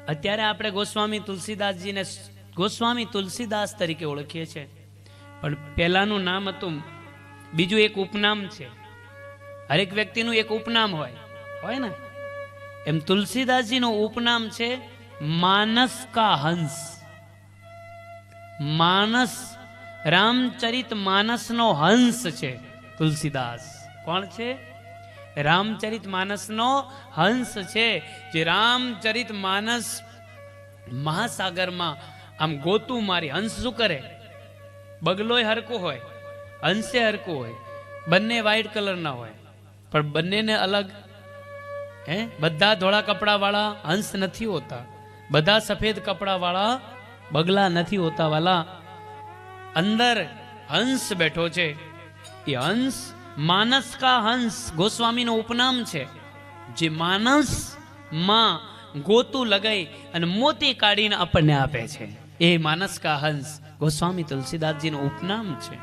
અત્યારે આપણે ગોસ્વામી તુલસીદાસજીને ગોસ્વામી તુલસીદાસ તરીકે ઓળખીએ છીએ, પણ પહેલાનું નામ હતું, બીજું એક ઉપનામ છે. હરેક વ્યક્તિનું એક ઉપનામ હોય ને, એમ તુલસીદાસજીનું ઉપનામ છે માનસ કા હંસ. માનસ, રામચરિત માનસનો હંસ છે તુલસીદાસ. કોણ છે? રામચરિત માનસનો હંસ છે. જે રામચરિત માનસ મહાસાગરમાં આમ ગોતું મારી. હંસ શું કરે? બગલોય હરકો હોય, હંસે હરકો હોય, બંને વ્હાઈટ કલરના હોય, પણ બંનેને અલગ. બધા ધોળા કપડા વાળા હંસ નથી હોતા, બધા સફેદ કપડા વાળા બગલા નથી હોતા વાલા. અંદર હંસ બેઠો છે. એ હંસ માનસ કા હંસ ગોસ્વામીનું ઉપનામ છે. જે માનસ માં ગોતું લગાઈ અને મોતી કાઢીને આપણને આપે છે, એ માનસ કા હંસ ગોસ્વામી તુલસીદાસજીનું ઉપનામ છે.